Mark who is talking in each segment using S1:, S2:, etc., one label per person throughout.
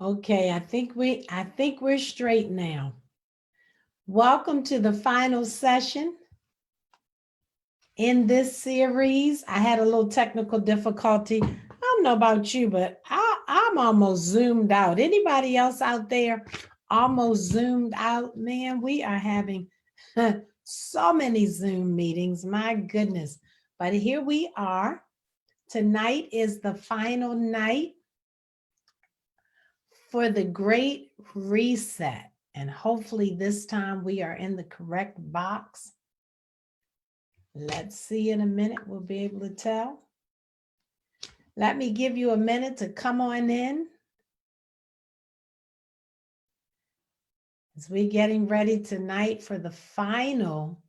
S1: Okay, I think we're straight now. Welcome to the final session in this series. I had a little technical difficulty. I don't know about you, but I'm almost zoomed out. Anybody else out there almost zoomed out? Man, we are having so many Zoom meetings. My goodness. But here we are. Tonight is the final night for the great reset. And hopefully, this time we are in the correct box. Let's see in a minute, we'll be able to tell. Let me give you a minute to come on in as we're getting ready tonight for the final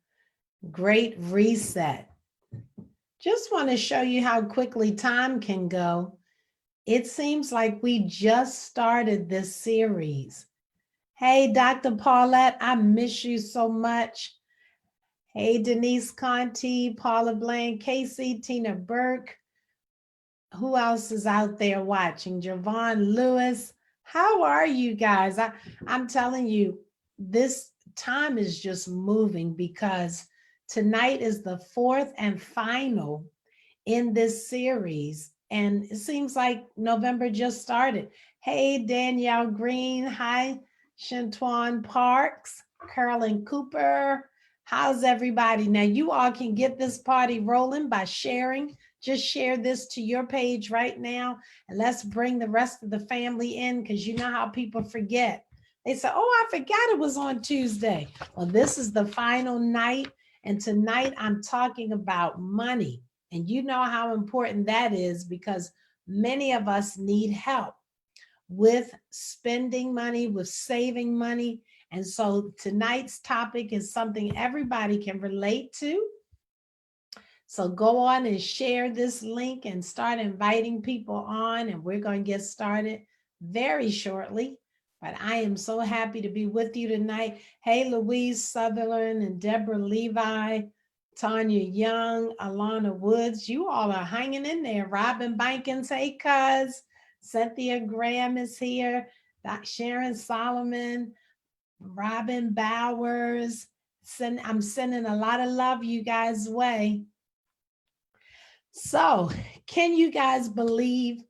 S1: great reset. Just want to show you how quickly time can go. It seems like we just started this series. Hey, Dr. Paulette, I miss you so much. Hey, Denise Conti, Paula Bland, Casey, Tina Burke. Who else is out there watching? Javon Lewis. How are you guys? I'm telling you, this time is just moving because tonight is the fourth and final in this series. And it seems like November just started. Hey, Danielle Green. Hi, Shantuan Parks, Carolyn Cooper. How's everybody? Now, you all can get this party rolling by sharing. Just share this to your page right now. And let's bring the rest of the family in because you know how people forget. They say, oh, I forgot it was on Tuesday. Well, this is the final night. And tonight I'm talking about money. And you know how important that is because many of us need help with spending money, with saving money. And so tonight's topic is something everybody can relate to. So go on and share this link and start inviting people on. And we're going to get started very shortly. But I am so happy to be with you tonight. Hey, Louise Sutherland and Deborah Levi, Tanya Young, Alana Woods, you all are hanging in there. Robin Bankins, hey, cuz. Cynthia Graham is here. Sharon Solomon, Robin Bowers. I'm sending a lot of love you guys' way. So, can you guys believe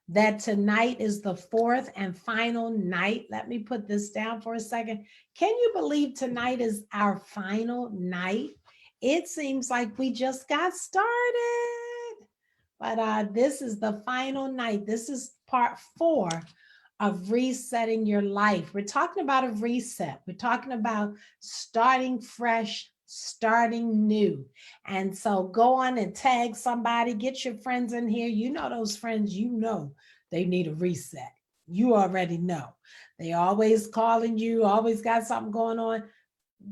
S1: that tonight is the fourth and final night? Let me put this down for a second. Can you believe tonight is our final night? It seems like we just got started. But this is the final night. This is part 4 of resetting your life. We're talking about a reset. We're talking about starting fresh, starting new. And so go on and tag somebody, get your friends in here. You know those friends, you know they need a reset. You already know. They always calling you, always got something going on.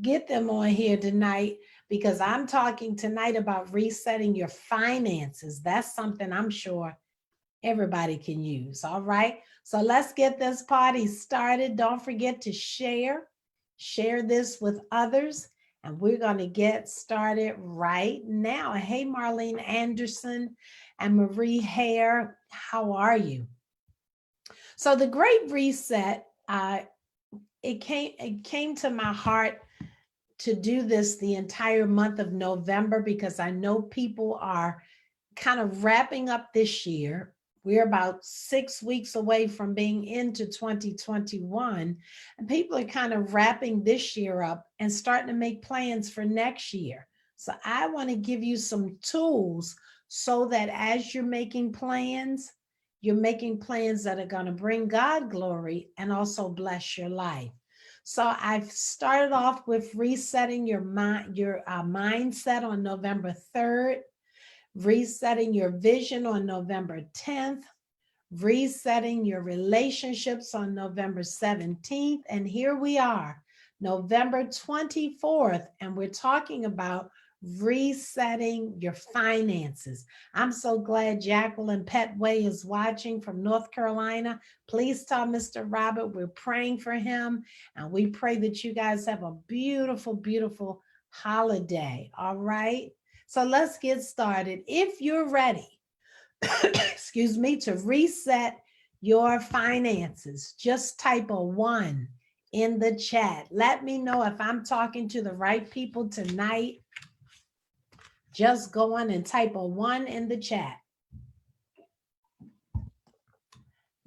S1: Get them on here tonight because I'm talking tonight about resetting your finances. That's something I'm sure everybody can use. All right. So let's get this party started. Don't forget to share this with others. And we're going to get started right now. Hey, Marlene Anderson and Marie Hare, how are you? So the Great Reset, it came to my heart to do this the entire month of November because I know people are kind of wrapping up this year. We're about 6 weeks away from being into 2021, and people are kind of wrapping this year up and starting to make plans for next year. So I want to give you some tools so that as you're making plans that are going to bring God glory and also bless your life. So I've started off with resetting your mindset on November 3rd, resetting your vision on November 10th, resetting your relationships on November 17th. And here we are, November 24th, and we're talking about resetting your finances. I'm so glad Jacqueline Petway is watching from North Carolina. Please tell Mr. Robert we're praying for him, and we pray that you guys have a beautiful, beautiful holiday. All right. So let's get started. If you're ready, excuse me, to reset your finances. Just type a 1 in the chat. Let me know if I'm talking to the right people tonight. Just go on and type a 1 in the chat.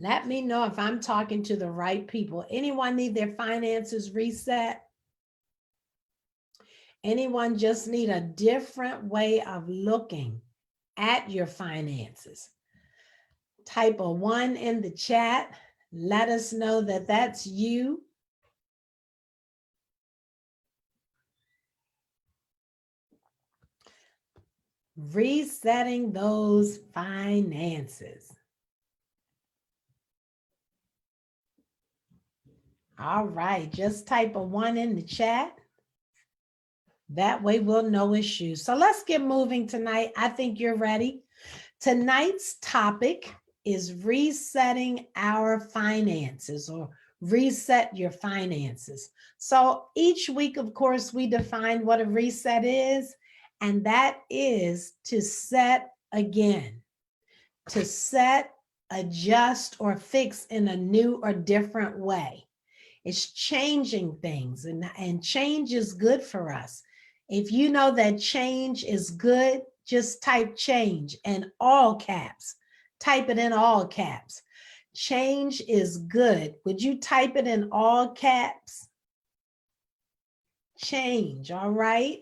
S1: Let me know if I'm talking to the right people. Anyone need their finances reset? Anyone just need a different way of looking at your finances? Type a 1 in the chat. Let us know that that's you. Resetting those finances. All right, just type a 1 in the chat. That way we'll know it's you. So let's get moving tonight. I think you're ready. Tonight's topic is resetting our finances, or reset your finances. So each week, of course, we define what a reset is, and that is to set again, to set, adjust, or fix in a new or different way. It's changing things, and change is good for us. If you know that change is good, just type change in all caps. Type it in all caps. Change is good. Would you type it in all caps? Change, all right?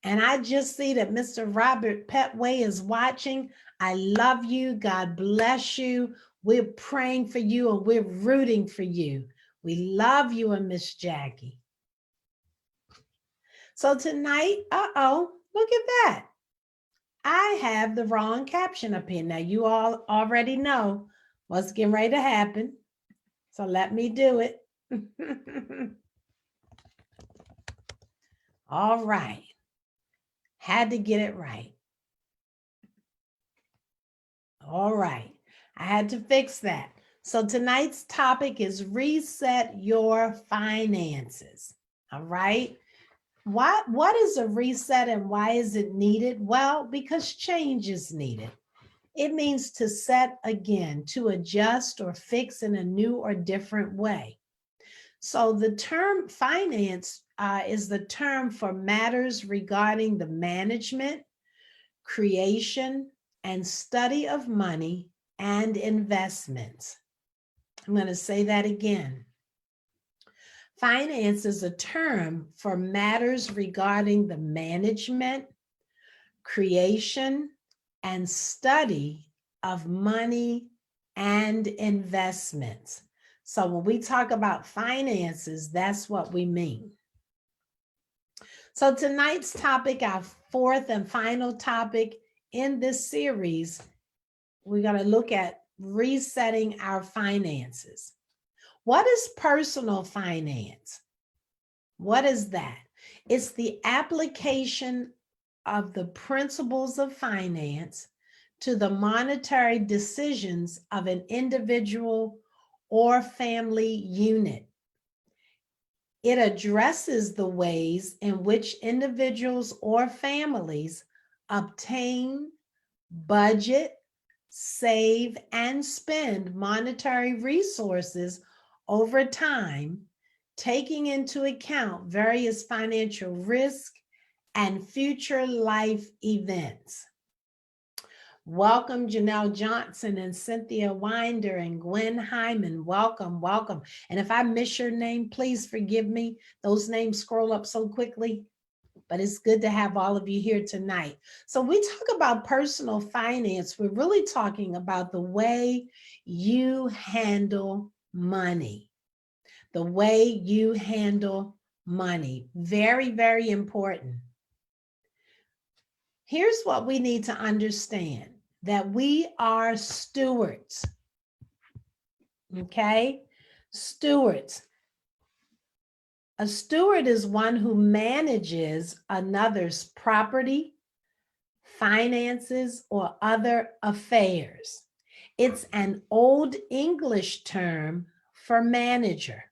S1: And I just see that Mr. Robert Petway is watching. I love you. God bless you. We're praying for you and we're rooting for you. We love you and Miss Jackie. So tonight, look at that. I have the wrong caption up here. Now you all already know what's getting ready to happen. So let me do it. All right. Had to get it right. All right. I had to fix that. So tonight's topic is reset your finances. All right. What is a reset and why is it needed? Well, because change is needed. It means to set again, to adjust or fix in a new or different way. So the term finance is the term for matters regarding the management, creation, and study of money and investments. I'm going to say that again. Finance is a term for matters regarding the management, creation, and study of money and investments. So when we talk about finances, that's what we mean. So tonight's topic, our fourth and final topic in this series, we're going to look at resetting our finances. What is personal finance? What is that? It's the application of the principles of finance to the monetary decisions of an individual or family unit. It addresses the ways in which individuals or families obtain, budget, save, and spend monetary resources over time, taking into account various financial risks and future life events. Welcome, Janelle Johnson and Cynthia Winder and Gwen Hyman. Welcome, welcome. And if I miss your name, please forgive me. Those names scroll up so quickly, but it's good to have all of you here tonight. So we talk about personal finance. We're really talking about the way you handle money. The way you handle money. Very, very important. Here's what we need to understand, that we are stewards. Okay? Stewards. A steward is one who manages another's property, finances, or other affairs. It's an Old English term for manager.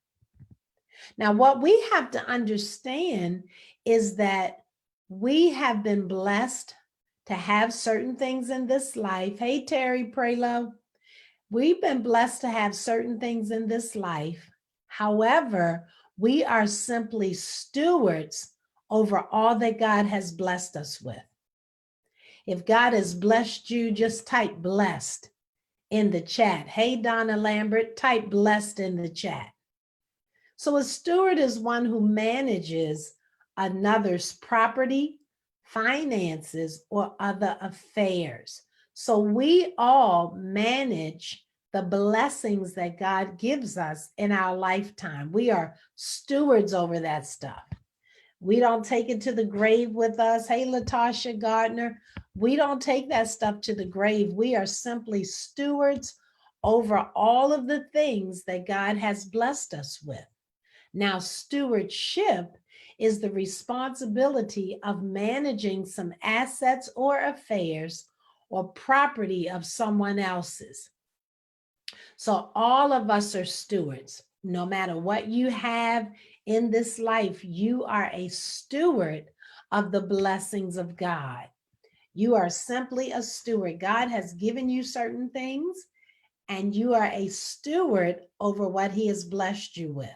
S1: Now, what we have to understand is that we have been blessed to have certain things in this life. Hey, Terry Prelo. We've been blessed to have certain things in this life. However, we are simply stewards over all that God has blessed us with. If God has blessed you, just type blessed in the chat. Hey, Donna Lambert, type blessed in the chat. So a steward is one who manages another's property, finances, or other affairs. So we all manage the blessings that God gives us in our lifetime. We are stewards over that stuff. We don't take it to the grave with us. Hey, Latasha Gardner, we don't take that stuff to the grave. We are simply stewards over all of the things that God has blessed us with. Now, stewardship is the responsibility of managing some assets or affairs or property of someone else's. So all of us are stewards. No matter what you have in this life, you are a steward of the blessings of God. You are simply a steward. God has given you certain things, and you are a steward over what he has blessed you with.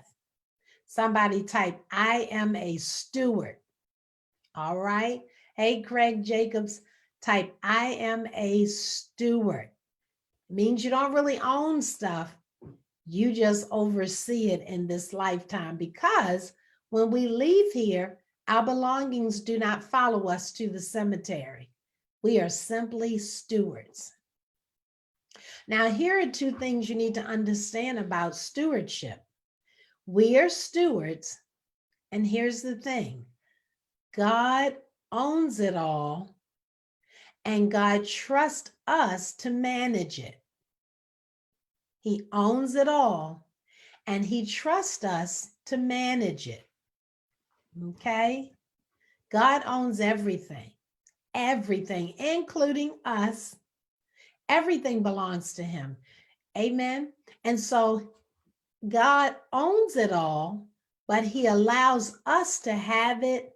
S1: Somebody type, I am a steward. All right. Hey, Craig Jacobs, type, I am a steward. It means you don't really own stuff. You just oversee it in this lifetime, because when we leave here, our belongings do not follow us to the cemetery. We are simply stewards. Now, here are two things you need to understand about stewardship. We are stewards, and here's the thing: God owns it all, and God trusts us to manage it. He owns it all, and he trusts us to manage it. Okay? God owns everything, including us. Everything belongs to him. Amen. And so God owns it all, but he allows us to have it,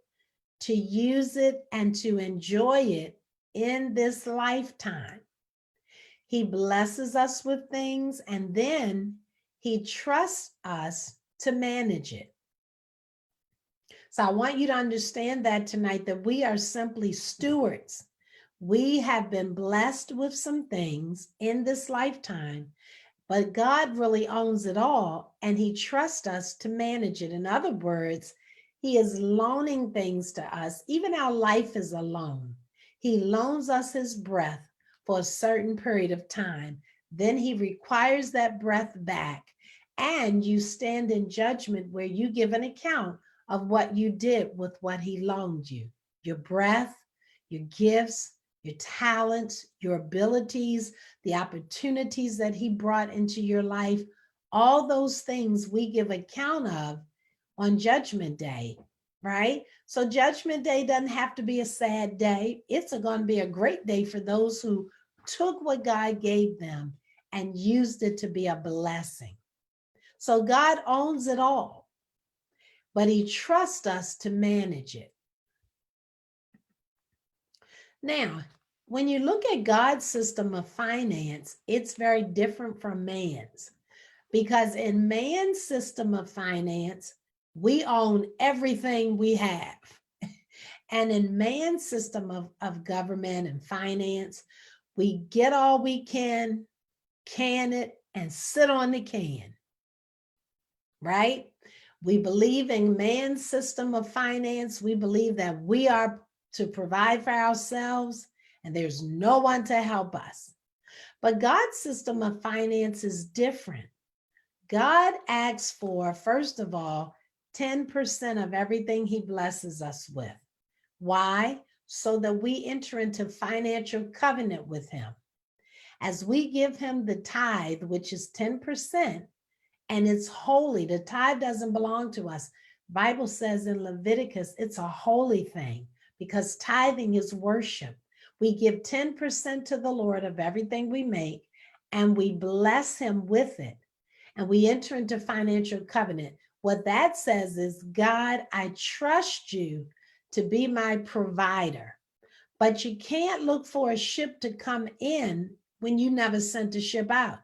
S1: to use it, and to enjoy it in this lifetime. He blesses us with things, and then he trusts us to manage it. So I want you to understand that tonight, that we are simply stewards. We have been blessed with some things in this lifetime, but God really owns it all, and he trusts us to manage it. In other words, he is loaning things to us. Even our life is a loan. He loans us his breath for a certain period of time. Then he requires that breath back, and you stand in judgment where you give an account of what you did with what he loaned you. Your breath, your gifts, your talents, your abilities, the opportunities that he brought into your life, all those things we give account of on Judgment Day, right? So Judgment Day doesn't have to be a sad day. It's going to be a great day for those who took what God gave them and used it to be a blessing. So God owns it all, but he trusts us to manage it. Now, when you look at God's system of finance, it's very different from man's, because in man's system of finance, we own everything we have. And in man's system of government and finance, we get all we can it, and sit on the can, right? We believe in man's system of finance. We believe that we are to provide for ourselves, and there's no one to help us. But God's system of finance is different. God asks for, first of all, 10% of everything he blesses us with. Why? So that we enter into financial covenant with him. As we give him the tithe, which is 10%, and it's holy. The tithe doesn't belong to us. Bible says in Leviticus, it's a holy thing, because tithing is worship. We give 10% to the Lord of everything we make, and we bless him with it. And we enter into financial covenant. What that says is, God, I trust you to be my provider. But you can't look for a ship to come in when you never sent a ship out.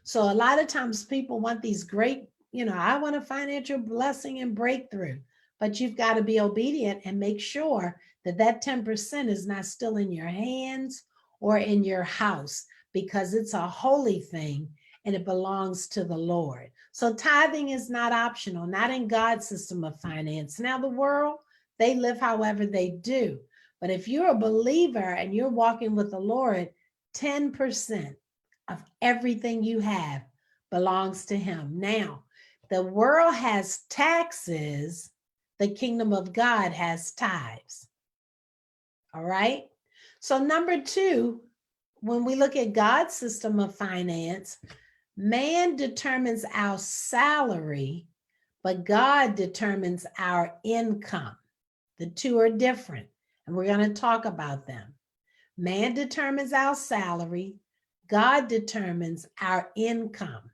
S1: So a lot of times people want these great, I want a financial blessing and breakthrough, but you've got to be obedient and make sure that that 10% is not still in your hands or in your house, because it's a holy thing and it belongs to the Lord. So tithing is not optional, not in God's system of finance. Now the world, they live however they do. But if you're a believer and you're walking with the Lord, 10% of everything you have belongs to him. Now, the world has taxes. The kingdom of God has tithes. All right. So number 2, when we look at God's system of finance, man determines our salary, but God determines our income. The two are different, and we're going to talk about them. Man determines our salary. God determines our income.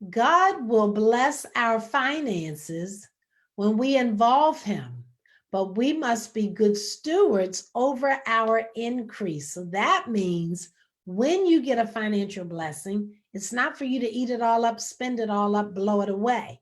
S1: God will bless our finances when we involve him, but we must be good stewards over our increase. So that means when you get a financial blessing, it's not for you to eat it all up, spend it all up, blow it away.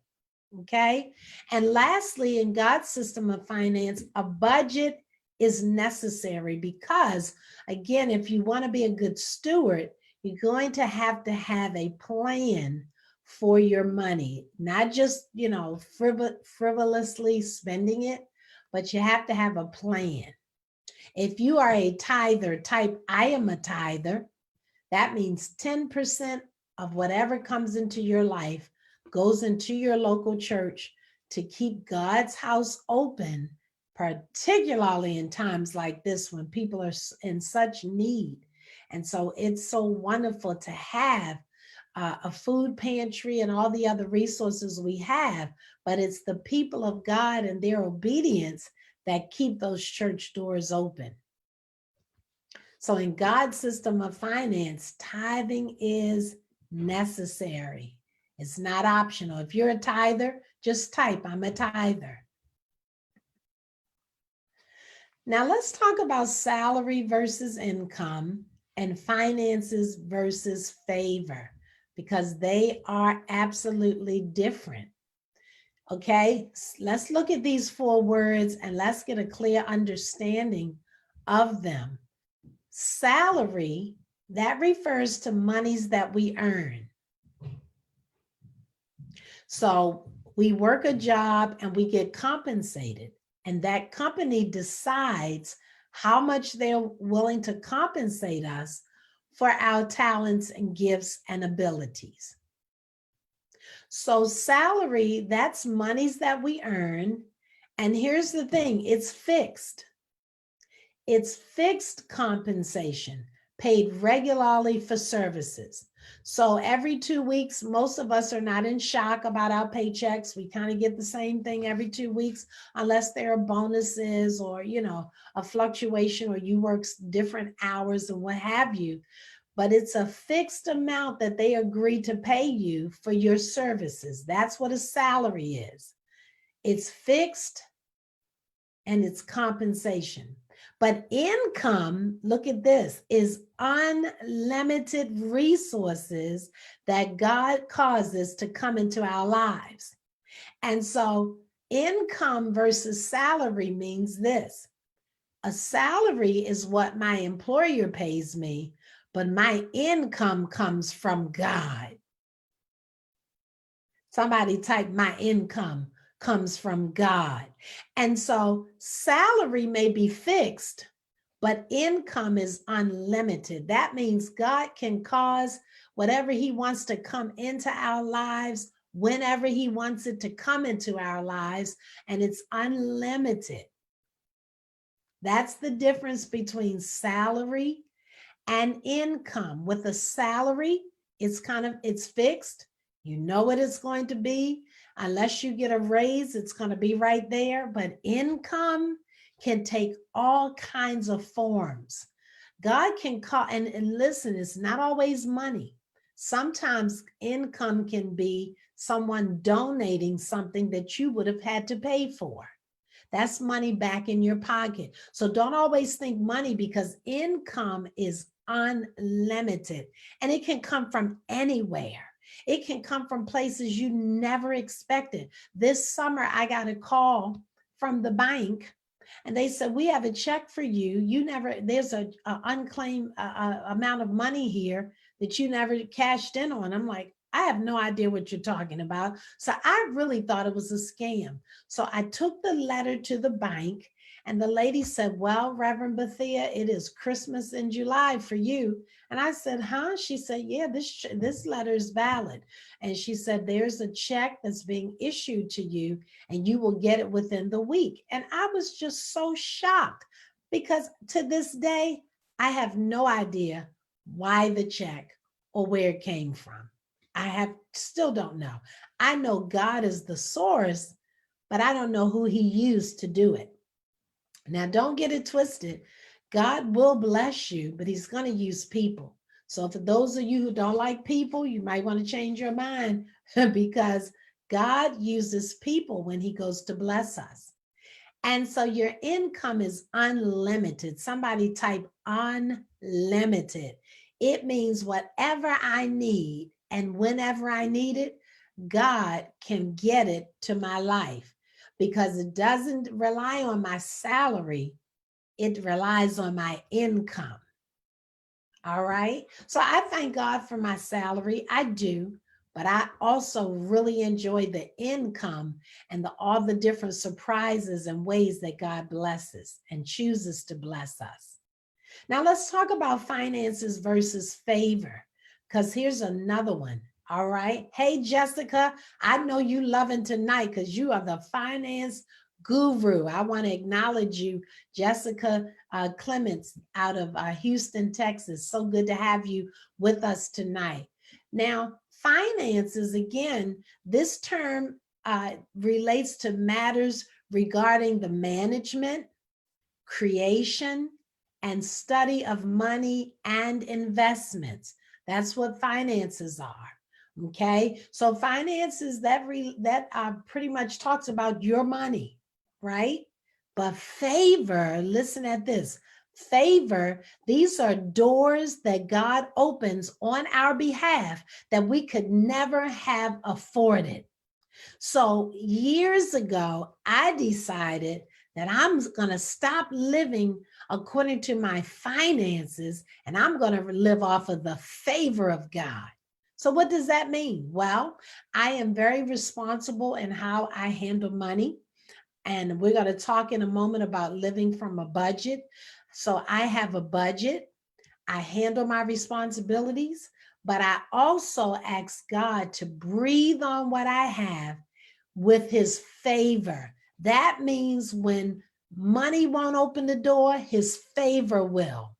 S1: Okay. And lastly, in God's system of finance, a budget is necessary because, again, if you want to be a good steward, you're going to have a plan for your money, not just, frivolously spending it, but you have to have a plan. If you are a tither, type I am a tither. That means 10% of whatever comes into your life goes into your local church to keep God's house open, particularly in times like this when people are in such need. And so it's so wonderful to have a food pantry and all the other resources we have, but it's the people of God and their obedience that keep those church doors open. So in God's system of finance, tithing is necessary. It's not optional. If you're a tither, just type, I'm a tither. Now let's talk about salary versus income and finances versus favor, because they are absolutely different. Okay, let's look at these 4 words and let's get a clear understanding of them. Salary, that refers to monies that we earn. So we work a job and we get compensated, and that company decides how much they're willing to compensate us for our talents and gifts and abilities. So salary, that's monies that we earn. And here's the thing, it's fixed. It's fixed compensation, paid regularly for services. So every 2 weeks, most of us are not in shock about our paychecks. We kind of get the same thing every 2 weeks, unless there are bonuses or, a fluctuation, or you work different hours and what have you. But it's a fixed amount that they agree to pay you for your services. That's what a salary is. It's fixed and it's compensation. But income, look at this, is unlimited resources that God causes to come into our lives. And so income versus salary means this. A salary is what my employer pays me, but my income comes from God. Somebody type, my income comes from God. And so salary may be fixed, but income is unlimited. That means God can cause whatever he wants to come into our lives whenever he wants it to come into our lives, and it's unlimited. That's the difference between salary and income. With a salary, it's fixed. You know what it's going to be. Unless you get a raise, it's going to be right there. But income can take all kinds of forms. God can call, and listen, it's not always money. Sometimes income can be someone donating something that you would have had to pay for. That's money back in your pocket. So don't always think money, because income is unlimited, and it can come from anywhere. It can come from places you never expected. This summer, I got a call from the bank, and they said, we have a check for you. There's a unclaimed amount of money here that you never cashed in on. I'm like, I have no idea what you're talking about. So I really thought it was a scam. So I took the letter to the bank, and the lady said, well, Reverend Bethia, it is Christmas in July for you. And I said, huh? She said, yeah, this letter is valid. And she said, there's a check that's being issued to you, and you will get it within the week. And I was just so shocked, because to this day, I have no idea why the check or where it came from. Still don't know. I know God is the source, but I don't know who he used to do it. Now, don't get it twisted. God will bless you, but he's going to use people. So for those of you who don't like people, you might want to change your mind because God uses people when he goes to bless us. And so your income is unlimited. Somebody type unlimited. It means whatever I need and whenever I need it, God can get it to my life, because it doesn't rely on my salary. It relies on my income. All right. So I thank God for my salary. I do. But I also really enjoy the income and all the different surprises and ways that God blesses and chooses to bless us. Now let's talk about finances versus favor, because here's another one. All right. Hey, Jessica, I know you loving tonight because you are the finance guru. I want to acknowledge you, Jessica Clements out of Houston, Texas. So good to have you with us tonight. Now, finances, again, this term relates to matters regarding the management, creation, and study of money and investments. That's what finances are. Okay, so finances that pretty much talks about your money, right? But favor, listen at this. Favor, these are doors that God opens on our behalf that we could never have afforded. So years ago, I decided that I'm going to stop living according to my finances, and I'm going to live off of the favor of God. So what does that mean? Well, I am very responsible in how I handle money. And we're going to talk in a moment about living from a budget. So I have a budget. I handle my responsibilities, but I also ask God to breathe on what I have with his favor. That means when money won't open the door, his favor will.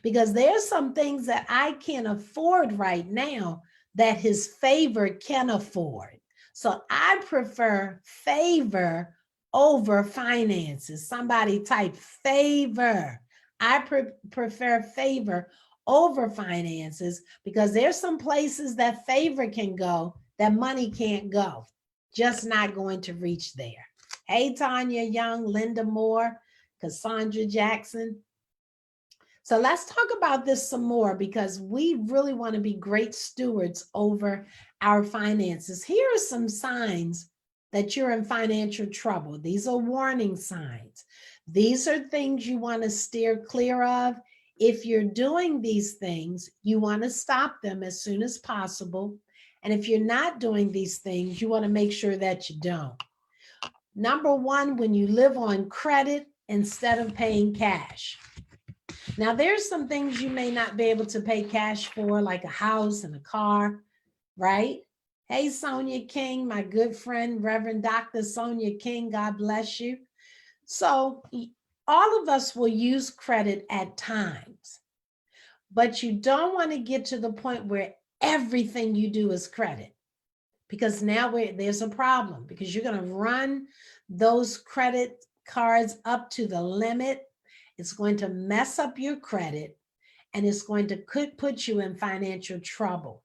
S1: Because there's some things that I can't afford right now that his favor can afford. So I prefer favor over finances. Somebody type favor. I prefer favor over finances, because there's some places that favor can go that money can't go. Just not going to reach there. Hey, Tanya Young, Linda Moore, Cassandra Jackson. So let's talk about this some more, because we really want to be great stewards over our finances. Here are some signs that you're in financial trouble. These are warning signs. These are things you want to steer clear of. If you're doing these things, you want to stop them as soon as possible. And if you're not doing these things, you want to make sure that you don't. Number one, when you live on credit instead of paying cash. Now, there's some things you may not be able to pay cash for, like a house and a car, right? Hey, Sonia King, my good friend, Reverend Dr. Sonia King, God bless you. So all of us will use credit at times, but you don't want to get to the point where everything you do is credit, because now there's a problem, because you're going to run those credit cards up to the limit. It's going to mess up your credit, and it's going to put you in financial trouble.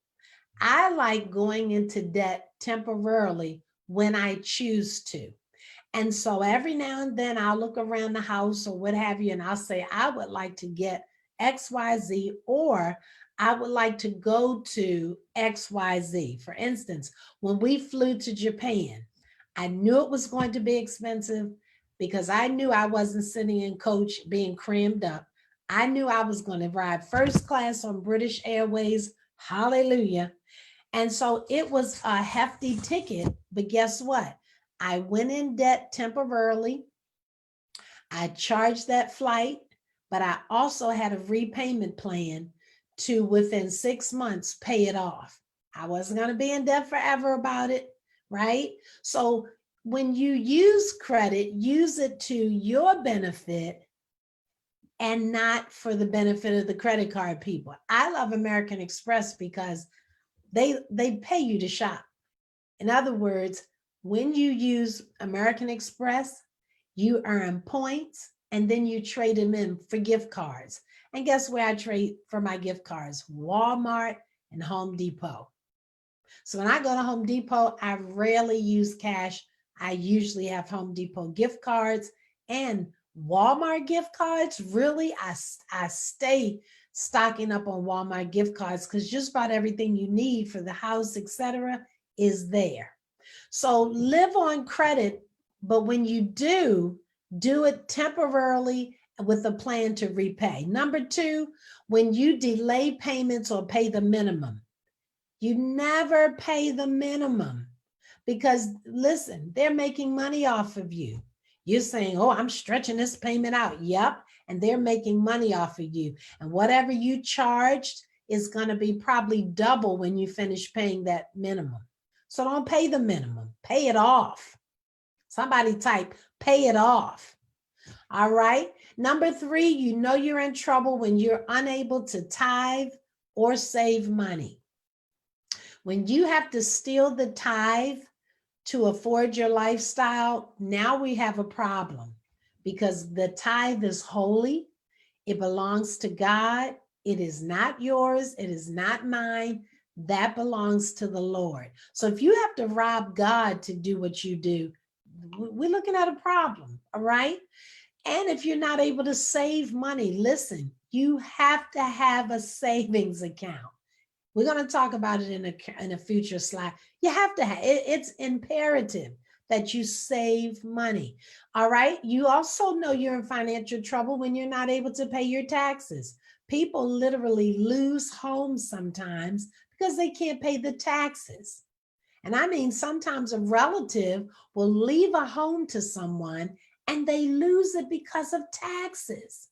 S1: I like going into debt temporarily when I choose to. And so every now and then I'll look around the house or what have you, and I'll say, I would like to get XYZ, or I would like to go to XYZ. For instance, when we flew to Japan, I knew it was going to be expensive because I knew I wasn't sitting in coach being crammed up. I knew I was going to ride first class on British Airways. Hallelujah. And so it was a hefty ticket, but guess what? I went in debt temporarily. I charged that flight, but I also had a repayment plan to within 6 months pay it off. I wasn't going to be in debt forever about it, right? So when you use credit, use it to your benefit and not for the benefit of the credit card people. I love American Express because they pay you to shop. In other words, when you use American Express, you earn points and then you trade them in for gift cards. And guess where I trade for my gift cards? Walmart and Home Depot. So when I go to Home Depot, I rarely use cash. I usually have Home Depot gift cards and Walmart gift cards. Really, I stay stocking up on Walmart gift cards because just about everything you need for the house, etc., is there. So live on credit, but when you do it temporarily with a plan to repay. Number two, when you delay payments or pay the minimum, you never pay the minimum because listen, they're making money off of you. You're saying, oh, I'm stretching this payment out. Yep. And they're making money off of you. And whatever you charged is going to be probably double when you finish paying that minimum. So don't pay the minimum, pay it off. Somebody type, pay it off. All right. Number three, you know you're in trouble when you're unable to tithe or save money. When you have to steal the tithe to afford your lifestyle, now we have a problem because the tithe is holy. It belongs to God. It is not yours. It is not mine. That belongs to the Lord. So if you have to rob God to do what you do, we're looking at a problem, all right? And if you're not able to save money, listen, you have to have a savings account. We're going to talk about it in a future slide. You have to have it's imperative that you save money. All right. You also know you're in financial trouble when you're not able to pay your taxes. People literally lose homes sometimes because they can't pay the taxes. And I mean, sometimes a relative will leave a home to someone and they lose it because of taxes.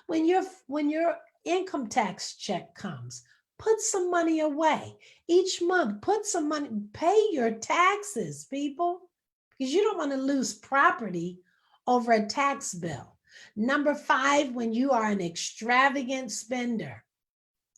S1: When your income tax check comes, put some money away. Each month, put some money, pay your taxes, people, because you don't want to lose property over a tax bill. Number five, when you are an extravagant spender,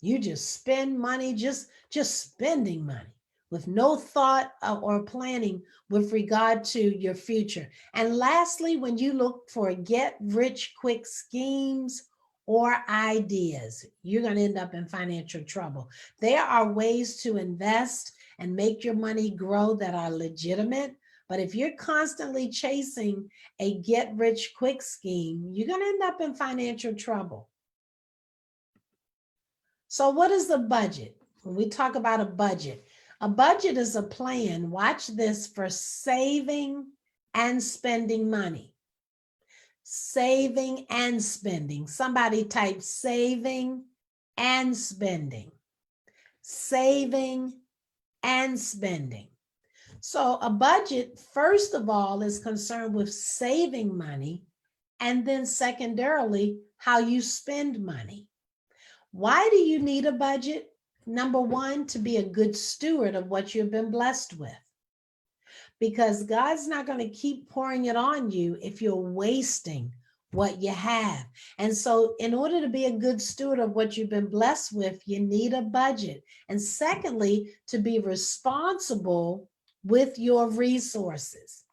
S1: you just spend money, just spending money with no thought or planning with regard to your future. And lastly, when you look for get rich quick schemes or ideas, you're going to end up in financial trouble. There are ways to invest and make your money grow that are legitimate. But if you're constantly chasing a get rich quick scheme, you're going to end up in financial trouble. So what is the budget? When we talk about a budget is a plan, watch this, for saving and spending money. Saving and spending. Somebody type saving and spending. Saving and spending. So a budget, first of all, is concerned with saving money, and then secondarily, how you spend money. Why do you need a budget? Number one, to be a good steward of what you've been blessed with. Because God's not going to keep pouring it on you if you're wasting what you have. And so in order to be a good steward of what you've been blessed with, you need a budget. And secondly, to be responsible with your resources.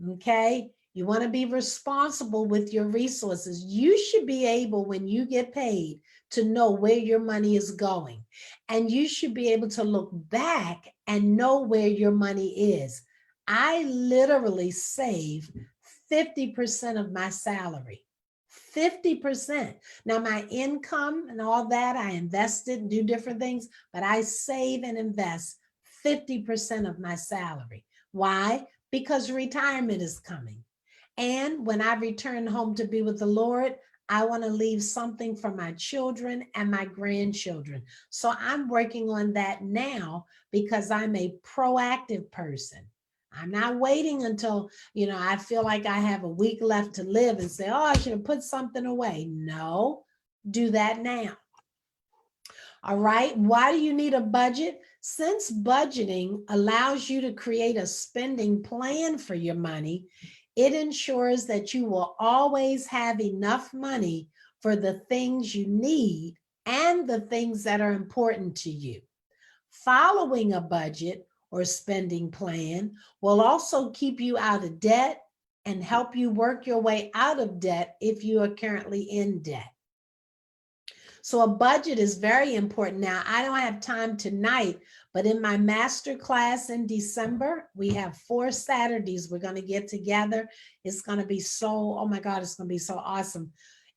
S1: Okay? You want to be responsible with your resources. You should be able, when you get paid, to know where your money is going. And you should be able to look back and know where your money is. I literally save 50% of my salary. 50%. Now, my income and all that, I invested and do different things, but I save and invest 50% of my salary. Why? Because retirement is coming. And when I return home to be with the Lord, I want to leave something for my children and my grandchildren. So I'm working on that now because I'm a proactive person. I'm not waiting until, I feel like I have a week left to live and say, oh, I should have put something away. No, do that now. All right. Why do you need a budget? Since budgeting allows you to create a spending plan for your money, it ensures that you will always have enough money for the things you need and the things that are important to you. Following a budget or spending plan will also keep you out of debt and help you work your way out of debt if you are currently in debt. So a budget is very important. Now, I don't have time tonight, but in my master class in December, we have 4 Saturdays we're going to get together. It's going to be so, oh my God, it's going to be so awesome.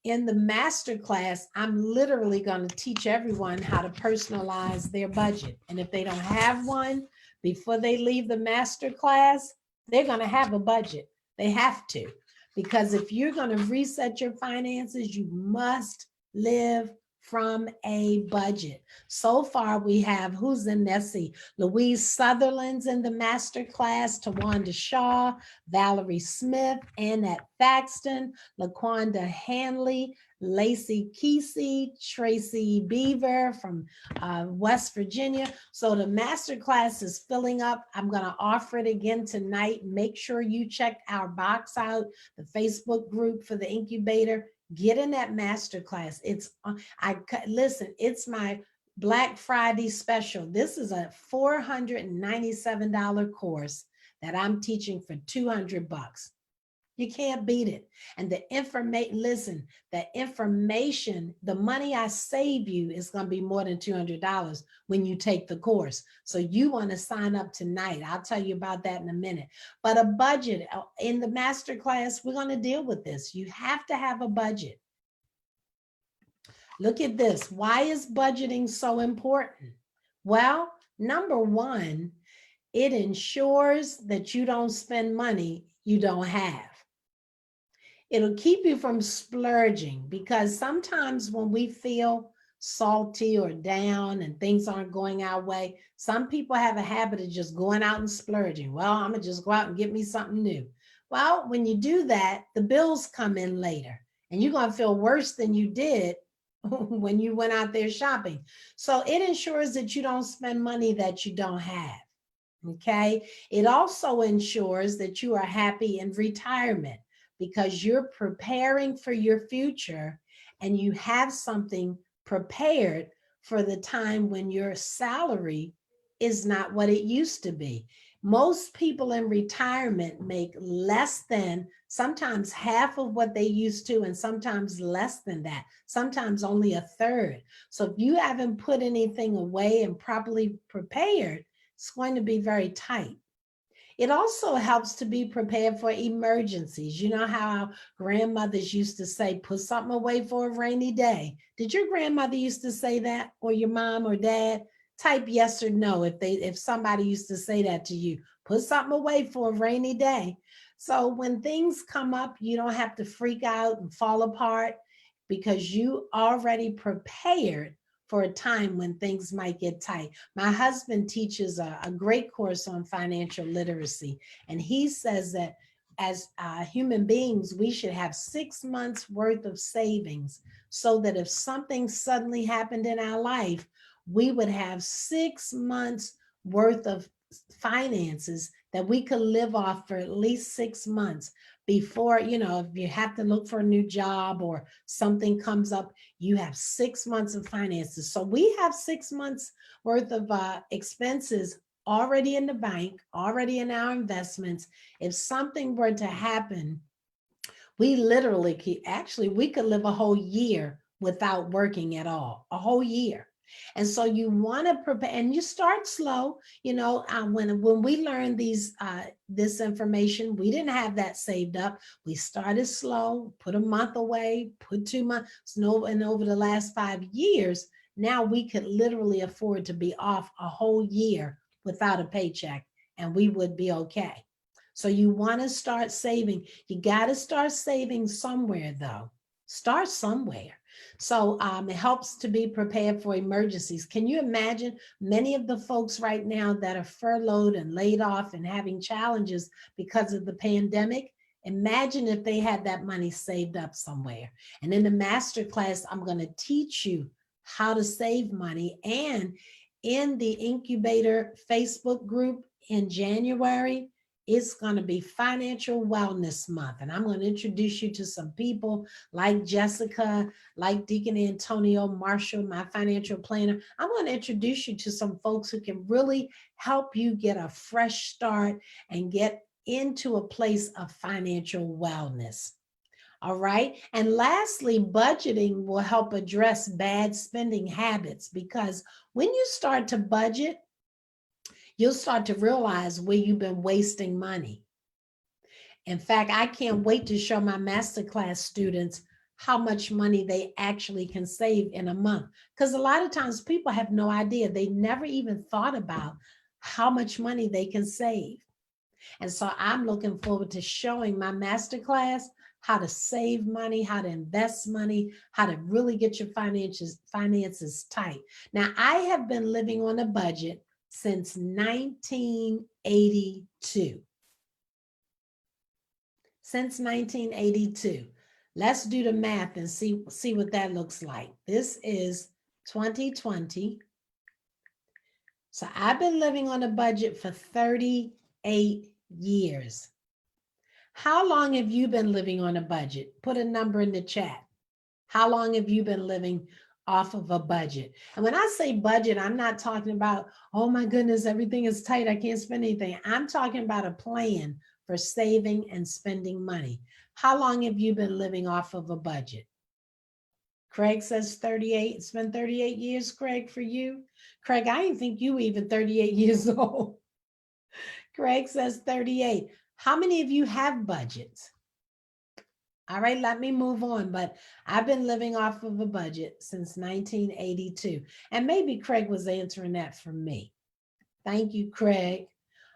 S1: In the master class, I'm literally going to teach everyone how to personalize their budget. And if they don't have one before they leave the master class, they're going to have a budget. They have to, because if you're going to reset your finances, you must live from a budget. So far, we have, who's in Nessie? Louise Sutherland's in the master class, Tawanda Shaw, Valerie Smith, Annette Thaxton, LaQuanda Hanley, Lacey Kesey, Tracy Beaver from West Virginia. So the master class is filling up. I'm going to offer it again tonight. Make sure you check our box out, the Facebook group for the incubator. Get in that master class. Listen, it's my Black Friday special. This is a $497 course that I'm teaching for $200. You can't beat it. And the information, the money I save you is going to be more than $200 when you take the course. So you want to sign up tonight. I'll tell you about that in a minute. But a budget in the master class, we're going to deal with this. You have to have a budget. Look at this. Why is budgeting so important? Well, number one, it ensures that you don't spend money you don't have. It'll keep you from splurging, because sometimes when we feel salty or down and things aren't going our way, some people have a habit of just going out and splurging. Well, I'm going to just go out and get me something new. Well, when you do that, the bills come in later and you're going to feel worse than you did when you went out there shopping. So it ensures that you don't spend money that you don't have. Okay. It also ensures that you are happy in retirement, because you're preparing for your future and you have something prepared for the time when your salary is not what it used to be. Most people in retirement make less than, sometimes half of what they used to, and sometimes less than that, sometimes only a third. So if you haven't put anything away and properly prepared, it's going to be very tight. It also helps to be prepared for emergencies. You know how our grandmothers used to say, put something away for a rainy day. Did your grandmother used to say that, or your mom or dad? Type yes or no if somebody used to say that to you. Put something away for a rainy day. So when things come up, you don't have to freak out and fall apart, because you already prepared for a time when things might get tight. My husband teaches a great course on financial literacy, and he says that as human beings, we should have 6 months worth of savings, so that if something suddenly happened in our life, we would have 6 months worth of finances that we could live off for at least 6 months before, if you have to look for a new job or something comes up, you have 6 months of finances. So we have 6 months worth of expenses already in the bank, already in our investments. If something were to happen, we literally we could live a whole year without working at all, a whole year. And so you want to prepare, and you start slow. You know, when we learned this information, we didn't have that saved up. We started slow, put a month away, put 2 months, and over the last 5 years, now we could literally afford to be off a whole year without a paycheck, and we would be okay. So you want to start saving. You got to start saving somewhere, though. Start somewhere. So it helps to be prepared for emergencies. Can you imagine many of the folks right now that are furloughed and laid off and having challenges because of the pandemic? Imagine if they had that money saved up somewhere. And in the master class, I'm going to teach you how to save money. And in the incubator Facebook group in January, it's going to be Financial Wellness Month. And I'm going to introduce you to some people like Jessica, like Deacon Antonio Marshall, my financial planner. I'm going to introduce you to some folks who can really help you get a fresh start and get into a place of financial wellness. All right. And lastly, budgeting will help address bad spending habits, because when you start to budget, you'll start to realize where you've been wasting money. In fact, I can't wait to show my masterclass students how much money they actually can save in a month. Because a lot of times people have no idea. They never even thought about how much money they can save. And so I'm looking forward to showing my masterclass how to save money, how to invest money, how to really get your finances tight. Now, I have been living on a budget since 1982. Since 1982. Let's do the math and see what that looks like. This is 2020. So I've been living on a budget for 38 years. How long have you been living on a budget? Put a number in the chat. How long have you been living off of a budget? And when I say budget, I'm not talking about, oh my goodness, everything is tight, I can't spend anything. I'm talking about a plan for saving and spending money. How long have you been living off of a budget? Craig says 38. It's been 38 years, Craig, for you. Craig, I didn't think you were even 38 years old. Craig says 38. How many of you have budgets? All right, let me move on. But I've been living off of a budget since 1982. And maybe Craig was answering that for me. Thank you, Craig.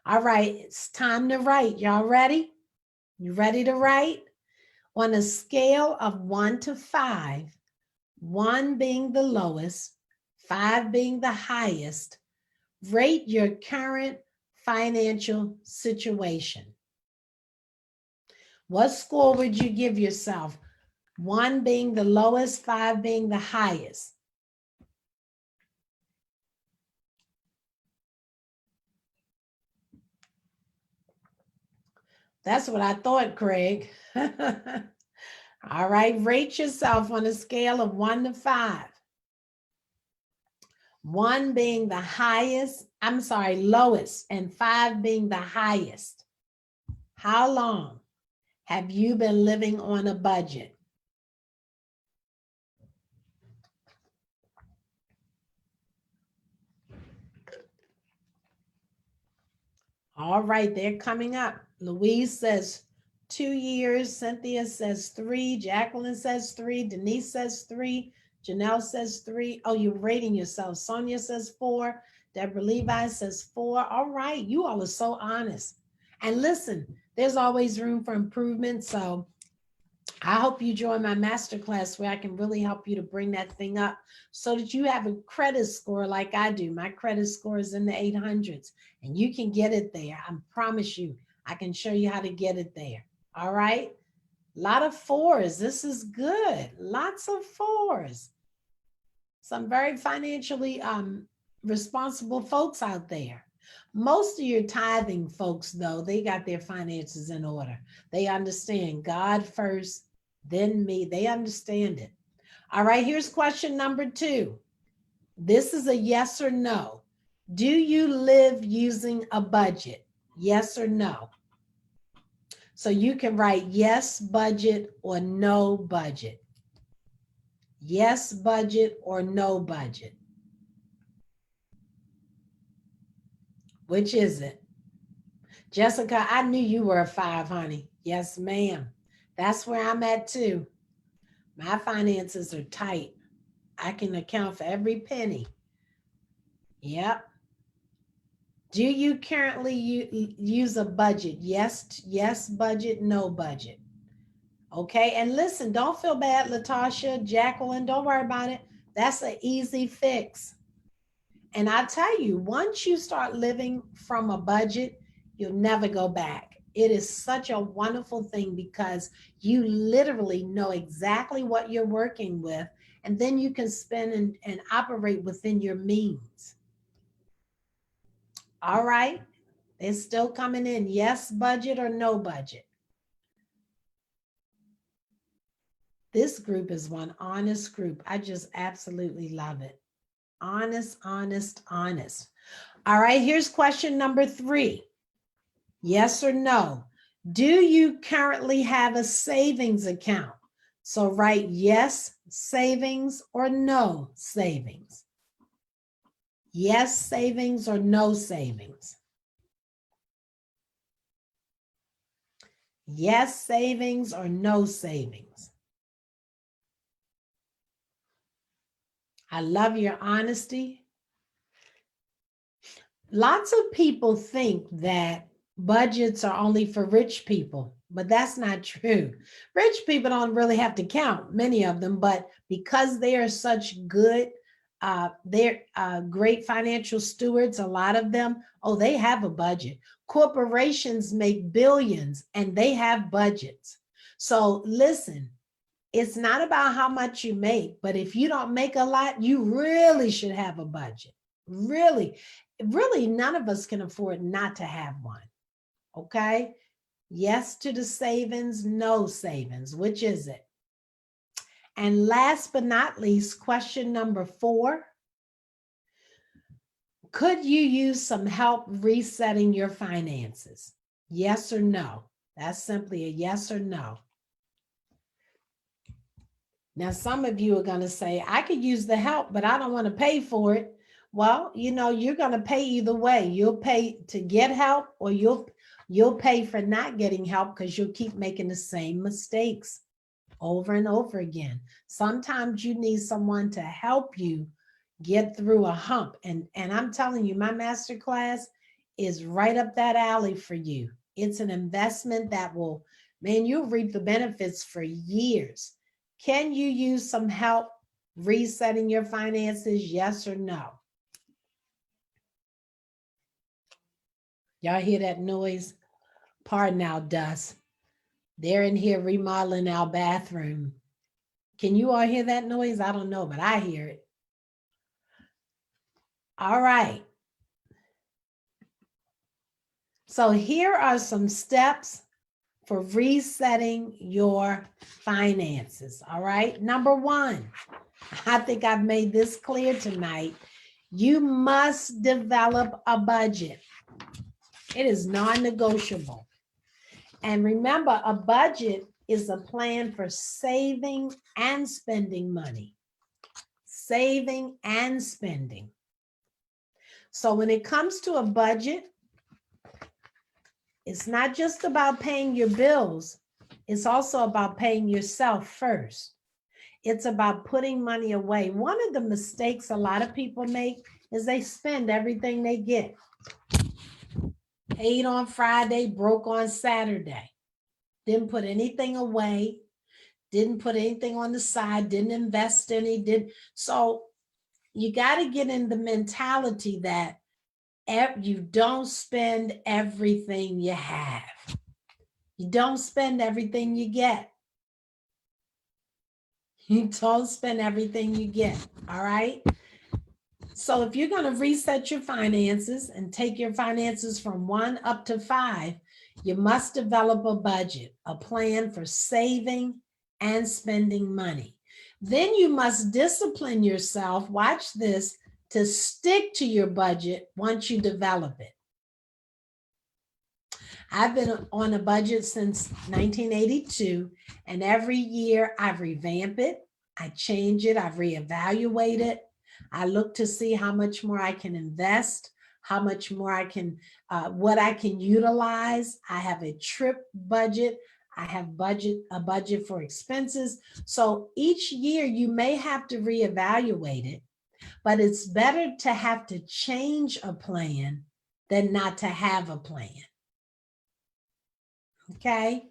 S1: All right, it's time to write. Y'all ready? You ready to write? On a scale of 1 to 5, 1 being the lowest, 5 being the highest, rate your current financial situation. What score would you give yourself? 1 being the lowest, 5 being the highest. That's what I thought, Craig. All right, rate yourself on a scale of 1 to 5. 1 being the highest, lowest, and 5 being the highest. How long have you been living on a budget? All right, they're coming up. Louise says 2 years. Cynthia says 3. Jacqueline says 3. Denise says 3. Janelle says 3. Oh, you're rating yourself. Sonia says 4. Deborah Levi says 4. All right, you all are so honest. And listen, there's always room for improvement. So I hope you join my masterclass where I can really help you to bring that thing up so that you have a credit score like I do. My credit score is in the 800s and you can get it there. I promise you, I can show you how to get it there. All right. A lot of 4s. This is good. Lots of 4s. Some very financially responsible folks out there. Most of your tithing folks, though, they got their finances in order. They understand God first, then me. They understand it. All right, here's question number 2. This is a yes or no. Do you live using a budget? Yes or no? So you can write yes budget or no budget. Yes budget or no budget. Which is it? Jessica, I knew you were a 5, honey. Yes, ma'am. That's where I'm at too. My finances are tight. I can account for every penny. Yep. Do you currently use a budget? Yes, yes, budget, no budget. Okay. And listen, don't feel bad, Latasha, Jacqueline, don't worry about it. That's an easy fix. And I tell you, once you start living from a budget, you'll never go back. It is such a wonderful thing because you literally know exactly what you're working with, and then you can spend and operate within your means. All right. It's still coming in. Yes, budget or no budget. This group is one honest group. I just absolutely love it. Honest, honest, honest. All right, here's question number 3. Yes or no? Do you currently have a savings account? So write yes, savings, or no, savings. Yes, savings, or no savings. Yes, savings, or no savings. I love your honesty. Lots of people think that budgets are only for rich people, but that's not true. Rich people don't really have to count, many of them, but because they are such good, they're great financial stewards, a lot of them, oh, they have a budget. Corporations make billions and they have budgets. So listen, it's not about how much you make, but if you don't make a lot, you really should have a budget. Really, really, none of us can afford not to have one. Okay. Yes to the savings, no savings. Which is it? And last but not least, question number 4. Could you use some help resetting your finances? Yes or no? That's simply a yes or no. Now, some of you are going to say, I could use the help, but I don't want to pay for it. Well, you're going to pay either way. You'll pay to get help, or you'll pay for not getting help because you'll keep making the same mistakes over and over again. Sometimes you need someone to help you get through a hump. And I'm telling you, my master class is right up that alley for you. It's an investment that will, man, you'll reap the benefits for years. Can you use some help resetting your finances? Yes or no? Y'all hear that noise? Pardon our dust. They're in here remodeling our bathroom. Can you all hear that noise? I don't know, but I hear it. All right. So here are some steps for resetting your finances. All right. Number 1, I think I've made this clear tonight. You must develop a budget. It is non-negotiable. And remember, a budget is a plan for saving and spending money. Saving and spending. So when it comes to a budget, it's not just about paying your bills. It's also about paying yourself first. It's about putting money away. One of the mistakes a lot of people make is they spend everything they get. Paid on Friday, broke on Saturday. Didn't put anything away. Didn't put anything on the side. Didn't invest any. So you got to get in the mentality that you don't spend everything you have. You don't spend everything you get. You don't spend everything you get. All right. So if you're going to reset your finances and take your finances from 1 up to 5, you must develop a budget, a plan for saving and spending money. Then you must discipline yourself, watch this, to stick to your budget once you develop it. I've been on a budget since 1982, and every year I revamp it, I change it, I reevaluate it. I look to see how much more I can invest, how much more I can, what I can utilize. I have a trip budget. I have a budget for expenses. So each year you may have to reevaluate it, but it's better to have to change a plan than not to have a plan. Okay.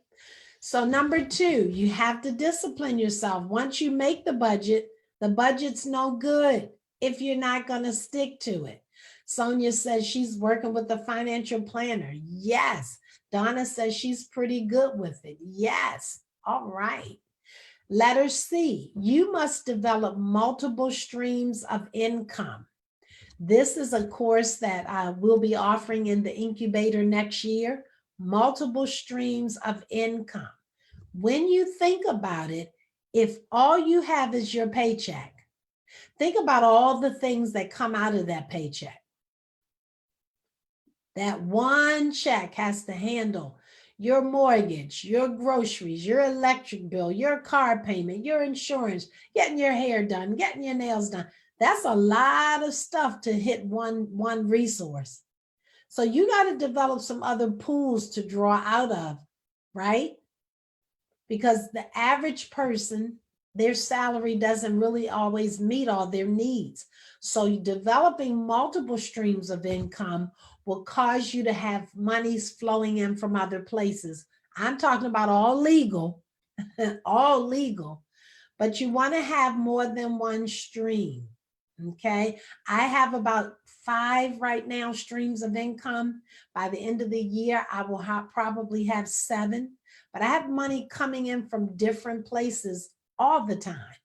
S1: So number 2, you have to discipline yourself. Once you make the budget's no good if you're not going to stick to it. Sonia says she's working with a financial planner. Yes. Donna says she's pretty good with it. Yes. All right. Letter C, you must develop multiple streams of income. This is a course that we'll be offering in the incubator next year, multiple streams of income. When you think about it, if all you have is your paycheck, think about all the things that come out of that paycheck. That one check has to handle your mortgage, your groceries, your electric bill, your car payment, your insurance, getting your hair done, getting your nails done. That's a lot of stuff to hit one resource. So you got to develop some other pools to draw out of, right? Because the average person, their salary doesn't really always meet all their needs. So developing multiple streams of income will cause you to have monies flowing in from other places. I'm talking about all legal, all legal, but you want to have more than one stream. Okay. I have about 5 right now streams of income. By the end of the year, I will probably have 7, but I have money coming in from different places all the time.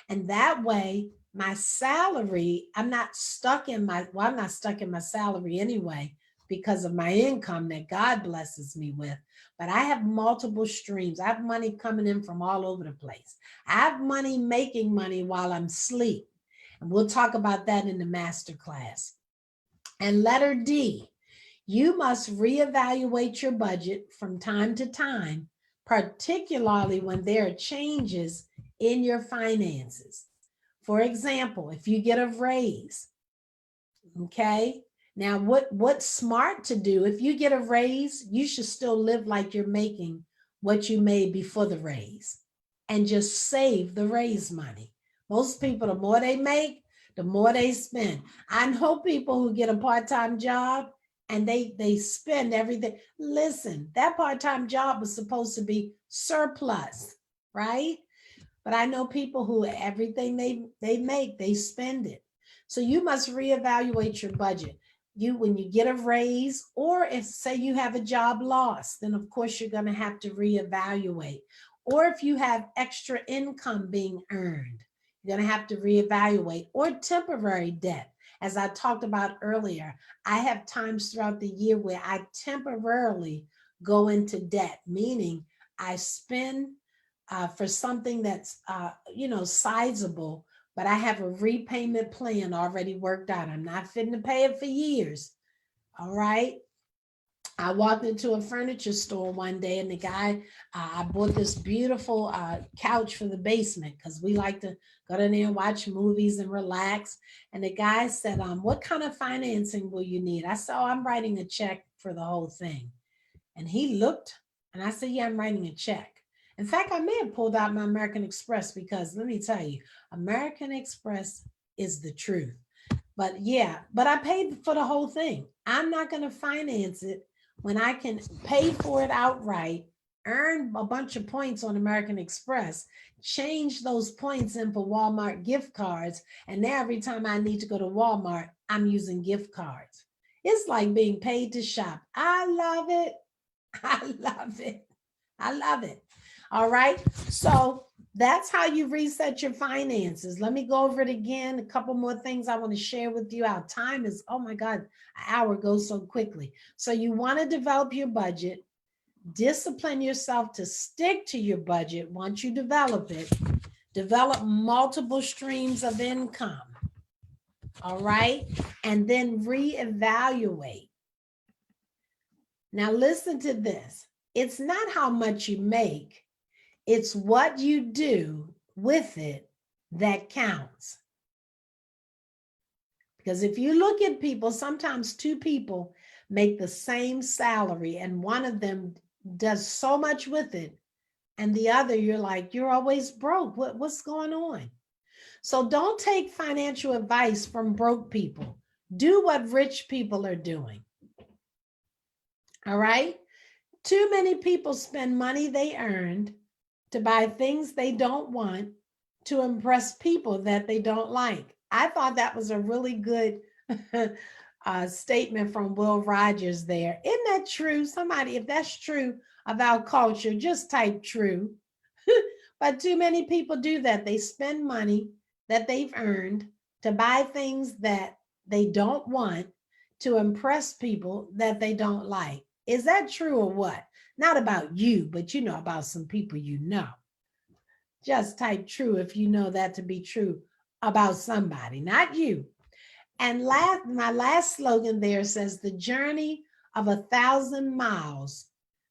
S1: And that way, my salary, I'm not stuck in my salary anyway because of my income that God blesses me with. But I have multiple streams. I have money coming in from all over the place. I have money making money while I'm asleep. And we'll talk about that in the master class. And letter D, you must reevaluate your budget from time to time, particularly when there are changes in your finances. For example, if you get a raise, okay? Now, what's smart to do, if you get a raise, you should still live like you're making what you made before the raise and just save the raise money. Most people, the more they make, the more they spend. I know people who get a part-time job and they spend everything. Listen, that part-time job was supposed to be surplus, right? But I know people who everything they make, they spend it. So you must reevaluate your budget. When you get a raise, or if say you have a job loss, then of course you're going to have to reevaluate. Or if you have extra income being earned, you're going to have to reevaluate. Or temporary debt. As I talked about earlier, I have times throughout the year where I temporarily go into debt, meaning I spend for something that's, sizable, but I have a repayment plan already worked out. I'm not fitting to pay it for years. All right. I walked into a furniture store one day and the guy, I bought this beautiful couch for the basement because we like to go in there and watch movies and relax. And the guy said, what kind of financing will you need? I said, I'm writing a check for the whole thing. And he looked and I said, yeah, I'm writing a check. In fact, I may have pulled out my American Express because let me tell you, American Express is the truth. But I paid for the whole thing. I'm not going to finance it when I can pay for it outright, earn a bunch of points on American Express, change those points in for Walmart gift cards. And now every time I need to go to Walmart, I'm using gift cards. It's like being paid to shop. I love it. I love it. I love it. All right. So that's how you reset your finances. Let me go over it again. A couple more things I want to share with you. Our time is, oh my God, an hour goes so quickly. So you want to develop your budget, discipline yourself to stick to your budget once you develop it, develop multiple streams of income. All right. And then reevaluate. Now listen to this. It's not how much you make. It's what you do with it that counts. Because if you look at people, sometimes two people make the same salary and one of them does so much with it, and the other, you're like, you're always broke. What's going on? So don't take financial advice from broke people. Do what rich people are doing. All right? Too many people spend money they earned to buy things they don't want to impress people that they don't like. I thought that was a really good statement from Will Rogers there. Isn't that true? Somebody, if that's true of our culture, just type true. But too many people do that. They spend money that they've earned to buy things that they don't want to impress people that they don't like. Is that true or what? Not about you, but you know about some people you know. Just type true if you know that to be true about somebody, not you. And my last slogan there says, the journey of 1,000 miles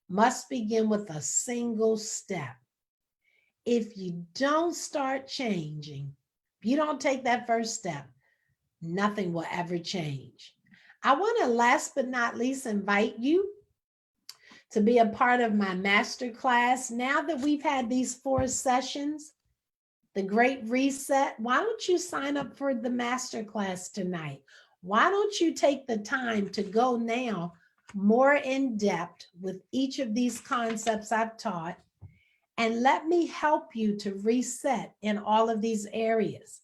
S1: must begin with a single step. If you don't start changing, if you don't take that first step, nothing will ever change. I want to, last but not least, invite you to be a part of my masterclass. Now that we've had these 4 sessions, the Great Reset, why don't you sign up for the masterclass tonight? Why don't you take the time to go now more in depth with each of these concepts I've taught, and let me help you to reset in all of these areas.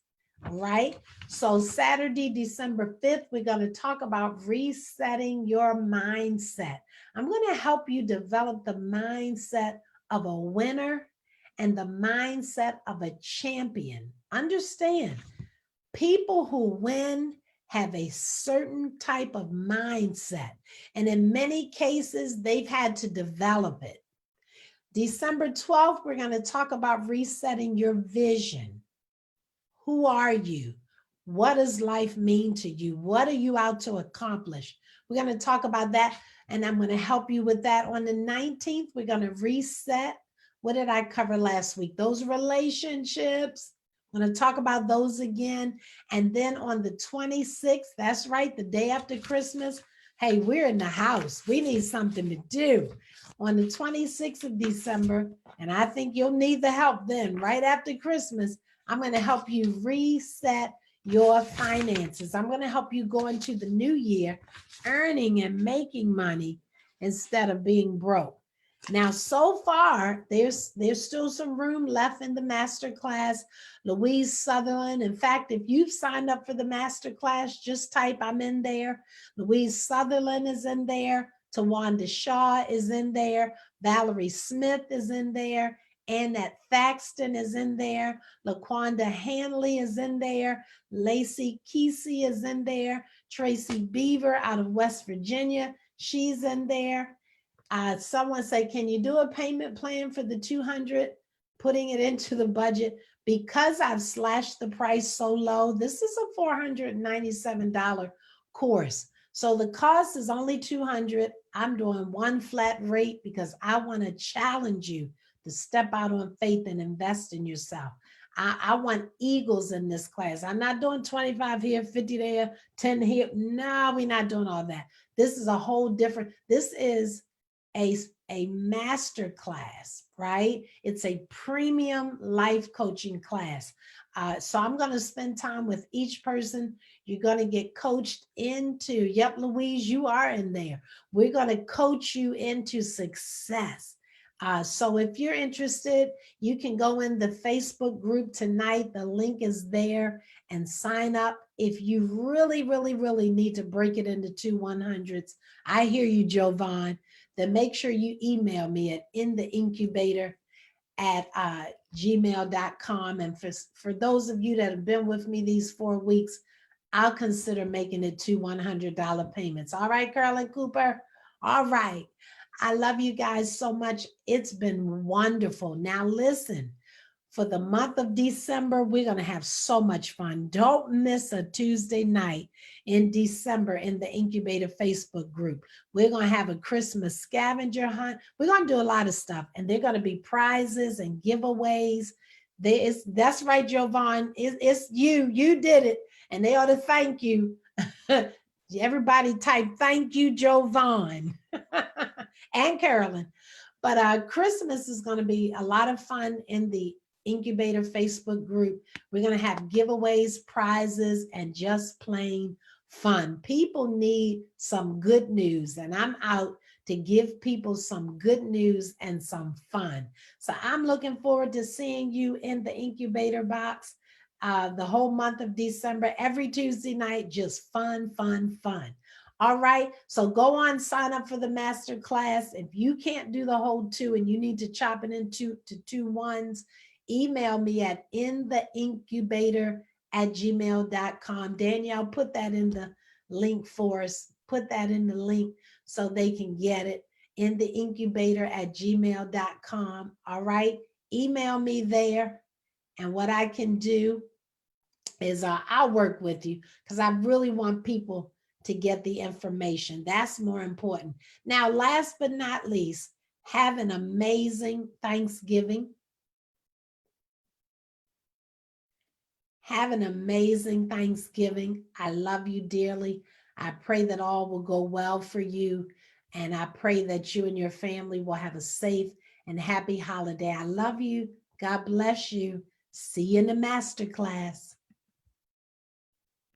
S1: All right. So Saturday, December 5th, we're going to talk about resetting your mindset. I'm going to help you develop the mindset of a winner and the mindset of a champion. Understand, people who win have a certain type of mindset. And in many cases, they've had to develop it. December 12th, we're going to talk about resetting your vision. Who are you? What does life mean to you? What are you out to accomplish? We're going to talk about that, and I'm going to help you with that. On the 19th, we're going to reset. What did I cover last week? Those relationships. I'm going to talk about those again. And then on the 26th, that's right, the day after Christmas, hey, we're in the house. We need something to do. On the 26th of December, and I think you'll need the help then, right after Christmas, I'm going to help you reset your finances. I'm going to help you go into the new year earning and making money instead of being broke. Now, so far, there's still some room left in the masterclass. Louise Sutherland. In fact, if you've signed up for the masterclass, just type I'm in there. Louise Sutherland is in there. Tawanda Shaw is in there. Valerie Smith is in there. Annette Thaxton is in there. LaQuanda Hanley is in there. Lacey Kesey is in there. Tracy Beaver out of West Virginia, she's in there. Someone say, can you do a payment plan for the 200, putting it into the budget? Because I've slashed the price so low, this is a $497 course. So the cost is only $200. I'm doing one flat rate because I want to challenge you to step out on faith and invest in yourself. I want eagles in this class. I'm not doing 25 here, 50 there, 10 here. No, we're not doing all that. This is a whole different, this is a master class, right? It's a premium life coaching class. So I'm going to spend time with each person. You're going to get coached into, yep, Louise, you are in there. We're going to coach you into success. So if you're interested, you can go in the Facebook group tonight. The link is there, and sign up. If you really, really, really need to break it into 2 100s, I hear you, Jovan, then make sure you email me at intheincubator@gmail.com. And for those of you that have been with me these 4 weeks, I'll consider making it 2 $100 payments. All right, Carolyn Cooper? All right. I love you guys so much. It's been wonderful. Now listen, for the month of December, we're going to have so much fun. Don't miss a Tuesday night in December in the Incubator Facebook group. We're going to have a Christmas scavenger hunt. We're going to do a lot of stuff, and they're going to be prizes and giveaways. That's right, Jovan. It's you. You did it, and they ought to thank you. Everybody type, thank you, Jovan and Carolyn. But Christmas is going to be a lot of fun in the Incubator Facebook group. We're going to have giveaways, prizes, and just plain fun. People need some good news, and I'm out to give people some good news and some fun. So I'm looking forward to seeing you in the incubator box the whole month of December, every Tuesday night, just fun, fun, fun. All right. So go on, sign up for the master class. If you can't do the whole two and you need to chop it into two ones, email me at intheincubator@gmail.com. Danielle, put that in the link for us. Put that in the link so they can get it. intheincubator@gmail.com. All right. Email me there. And what I can do is I'll work with you because I really want people to get the information. That's more important. Now, last but not least, have an amazing Thanksgiving. Have an amazing Thanksgiving. I love you dearly. I pray that all will go well for you. And I pray that you and your family will have a safe and happy holiday. I love you. God bless you. See you in the masterclass.